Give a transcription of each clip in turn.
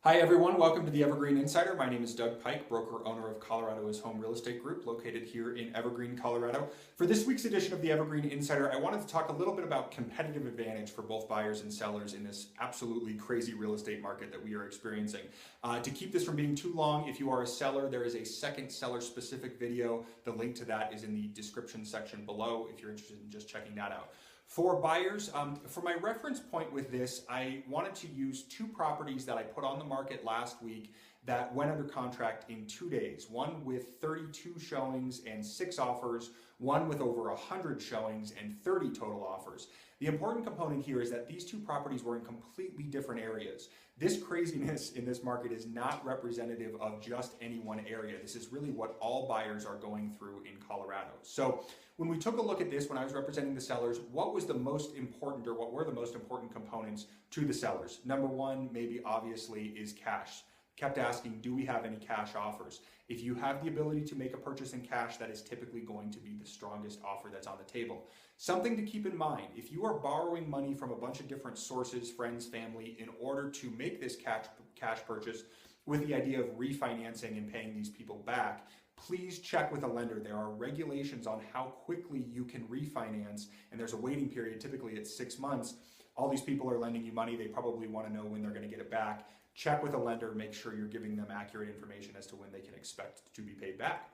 Hi everyone, welcome to the Evergreen Insider. My name is Doug Pike, broker owner of Colorado is Home Real Estate Group, located here in Evergreen, Colorado. For this week's edition of the Evergreen Insider, I wanted to talk a little bit about competitive advantage for both buyers and sellers in this absolutely crazy real estate market that we are experiencing. To keep this from being too long, if you are a seller, there is a second seller-specific video. The link to that is in the description section below if you're interested in just checking that out. For buyers, for my reference point with this, I wanted to use two properties that I put on the market last week that went under contract in 2 days. One with 32 showings and 6 offers, one with over 100 showings and 30 total offers. The important component here is that these two properties were in completely different areas. This craziness in this market is not representative of just any one area. This is really what all buyers are going through in Colorado. So when we took a look at this, when I was representing the sellers, what was the most important, or what were the most important components to the sellers? Number one, maybe obviously, is cash. Kept asking, do we have any cash offers? If you have the ability to make a purchase in cash, that is typically going to be the strongest offer that's on the table. Something to keep in mind, if you are borrowing money from a bunch of different sources, friends, family, in order to make this cash purchase with the idea of refinancing and paying these people back, please check with a lender. There are regulations on how quickly you can refinance, and there's a waiting period. Typically it's 6 months. All these people are lending you money. They probably want to know when they're going to get it back. Check with a lender, make sure you're giving them accurate information as to when they can expect to be paid back.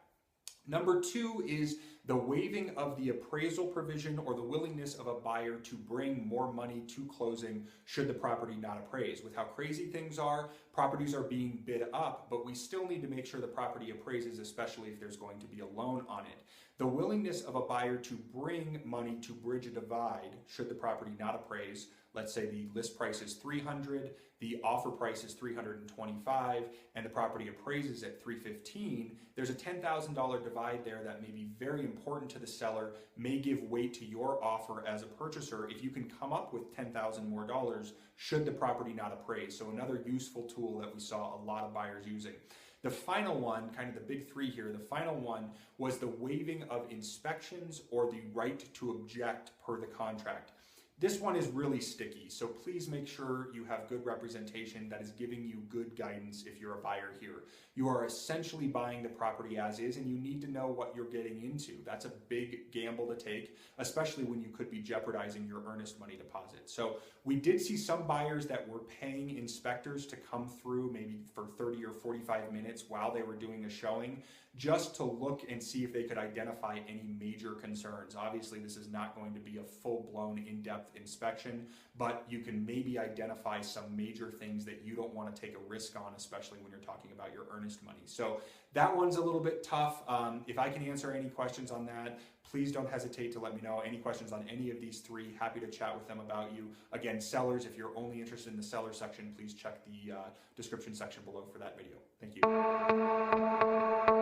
Number two is the waiving of the appraisal provision, or the willingness of a buyer to bring more money to closing should the property not appraise. With how crazy things are, properties are being bid up, but we still need to make sure the property appraises, especially if there's going to be a loan on it. The willingness of a buyer to bring money to bridge a divide should the property not appraise. Let's say the list price is $300, the offer price is $325, and the property appraises at $315. There's a $10,000 divide there that may be very important to the seller, may give weight to your offer as a purchaser if you can come up with $10,000 more dollars should the property not appraise. So another useful tool that we saw a lot of buyers using. The final one, kind of the big three here, the final one was the waiving of inspections or the right to object per the contract. This one is really sticky, so please make sure you have good representation that is giving you good guidance if you're a buyer here. You are essentially buying the property as is, and you need to know what you're getting into. That's a big gamble to take, especially when you could be jeopardizing your earnest money deposit. So we did see some buyers that were paying inspectors to come through maybe for 30 or 45 minutes while they were doing a showing, just to look and see if they could identify any major concerns. Obviously, this is not going to be a full-blown, in-depth inspection, but you can maybe identify some major things that you don't want to take a risk on, especially when you're talking about your earnest money. So that one's a little bit tough. If I can answer any questions on that, please don't hesitate to let me know. Any questions on any of these three, happy to chat with them about you. Again, sellers, if you're only interested in the seller section, please check the description section below for that video. Thank you.